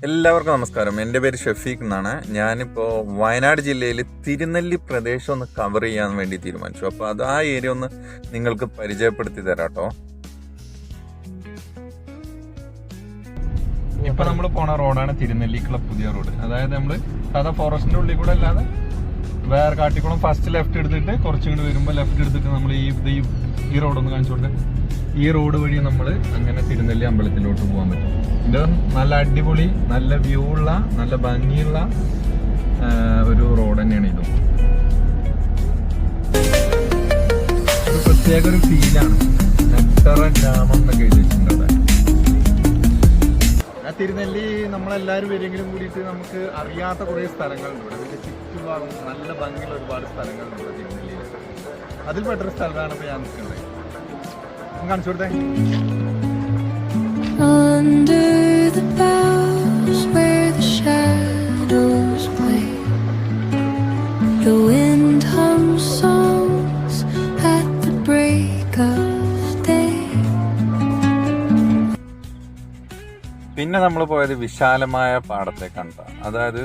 എല്ലാവർക്കും നമസ്കാരം. എൻ്റെ പേര് ഷഫീഖ് എന്നാണ്. ഞാനിപ്പോൾ വയനാട് ജില്ലയിൽ തിരുനെല്ലി പ്രദേശം ഒന്ന് കവർ ചെയ്യാൻ വേണ്ടി തീരുമാനിച്ചു. അപ്പോൾ അത് ആ ഏരിയ ഒന്ന് നിങ്ങൾക്ക് പരിചയപ്പെടുത്തി തരാം കേട്ടോ. ഇപ്പം നമ്മൾ പോണ റോഡാണ് തിരുനെല്ലിക്കുള്ള പുതിയ റോഡ്. അതായത് നമ്മൾ സാധാ ഫോറസ്റ്റിൻ്റെ ഉള്ളിൽ കൂടെ അല്ലാതെ വേറെ കാട്ടിക്കുളം ഫസ്റ്റ് ലെഫ്റ്റ് എടുത്തിട്ട് കുറച്ചും കൂടി വരുമ്പോൾ ലെഫ്റ്റ് എടുത്തിട്ട് നമ്മൾ ഈ റോഡൊന്ന് കാണിച്ചു കൊടുത്ത് ഈ റോഡ് വഴി നമ്മൾ അങ്ങനെ തിരുനെല്ലി അമ്പലത്തിലോട്ട് പോകാൻ പറ്റും. ഇത് നല്ല അടിപൊളി, നല്ല വ്യൂ ഉള്ള, നല്ല ഭംഗിയുള്ള ഒരു റോഡ് തന്നെയാണ് ഇതും. ഒരു പ്രത്യേക ഒരു ഫീലാണ്. നെട്ടറ ഗ്രാമം എന്നൊക്കെ എഴുതിയിട്ടുണ്ട് അവിടെ. ആ തിരുനെല്ലി നമ്മളെല്ലാവരും വരെങ്കിലും കൂടിയിട്ട് നമുക്ക് അറിയാത്ത കുറേ സ്ഥലങ്ങളുണ്ട് ഇവിടെ. ഇതിൻ്റെ ചുറ്റുഭാഗം നല്ല ഭംഗിയുള്ള ഒരുപാട് സ്ഥലങ്ങളുണ്ട് ഇവിടെ തിരുനെല്ലിയിൽ. അതിൽ പെട്ടൊരു സ്ഥലമാണ് ഇപ്പോൾ ഞാൻ നിൽക്കുന്നത്. കാണിച്ചു കൊടുത്തേ. Under the boughs where the shadows play, the wind hums songs at the break of day. പിന്നെ നമ്മൾ പോയത് വിശാലമായ പാടത്തേക്കാണ്. അതായത്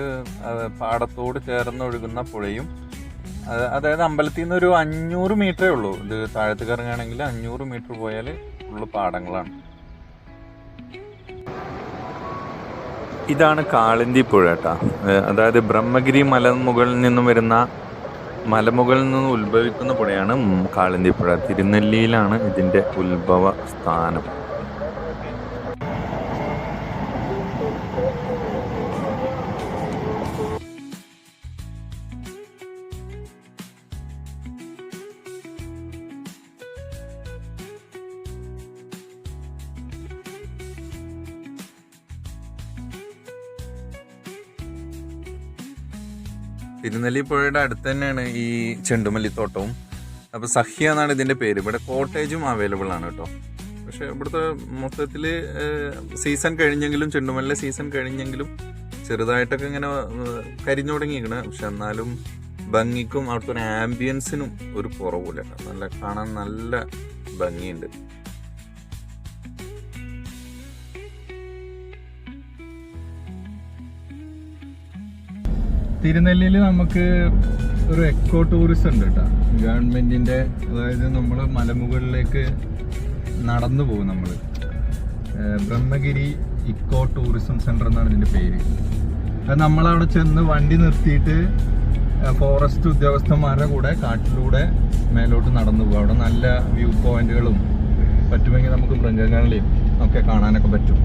പാടത്തോട് ചേർന്നൊഴുകുന്ന പുഴയും, അതായത് അമ്പലത്തിൽ നിന്ന് ഒരു 500 മീറ്ററേ ഉള്ളൂ. ഇത് താഴത്ത് കറങ്ങുകയാണെങ്കിൽ 500 മീറ്റർ പോയാൽ ഫുള്ള് പാടങ്ങളാണ്. ഇതാണ് കാളിന്തി പുഴ കേട്ടോ. അതായത് ബ്രഹ്മഗിരി മലമുകളിൽ നിന്നും വരുന്ന മലമുകളിൽ നിന്ന് ഉത്ഭവിക്കുന്ന പുഴയാണ് കാളിന്തി പുഴ. തിരുനെല്ലിയിലാണ് ഇതിൻ്റെ ഉത്ഭവ സ്ഥാനം. തിരുനെല്ലി പുഴയുടെ അടുത്ത് തന്നെയാണ് ഈ ചെണ്ടുമല്ലിത്തോട്ടവും. അപ്പോൾ സഹ്യ എന്നാണ് ഇതിൻ്റെ പേര്. ഇവിടെ കോട്ടേജും അവൈലബിൾ ആണ് കേട്ടോ. പക്ഷേ ഇവിടുത്തെ മൊത്തത്തിൽ സീസൺ കഴിഞ്ഞെങ്കിലും, ചെണ്ടുമല്ലി സീസൺ കഴിഞ്ഞെങ്കിലും ചെറുതായിട്ടൊക്കെ ഇങ്ങനെ കരിഞ്ഞു തുടങ്ങിയിരിക്കണം. പക്ഷെ എന്നാലും ഭംഗിക്കും അവിടുത്തെ ഒരു ആംബിയൻസിനും ഒരു കുറവില്ല. നല്ല കാണാൻ നല്ല ഭംഗിയുണ്ട്. തിരുനെല്ലിയിൽ നമുക്ക് ഒരു എക്കോ ടൂറിസം ഉണ്ട് കേട്ടോ, ഗവൺമെൻറ്റിൻ്റെ. അതായത് നമ്മൾ മലമുകളിലേക്ക് നടന്നു പോകും. നമ്മൾ ബ്രഹ്മഗിരി ഇക്കോ ടൂറിസം സെൻറ്റർ എന്നാണ് ഇതിൻ്റെ പേര്. അത് നമ്മളവിടെ ചെന്ന് വണ്ടി നിർത്തിയിട്ട് ഫോറസ്റ്റ് ഉദ്യോഗസ്ഥന്മാരുടെ കൂടെ കാട്ടിലൂടെ മേലോട്ട് നടന്നു പോകും. അവിടെ നല്ല വ്യൂ പോയിന്റുകളും പറ്റുമെങ്കിൽ നമുക്ക് മൃഗങ്ങളെയും ഒക്കെ കാണാനൊക്കെ പറ്റും.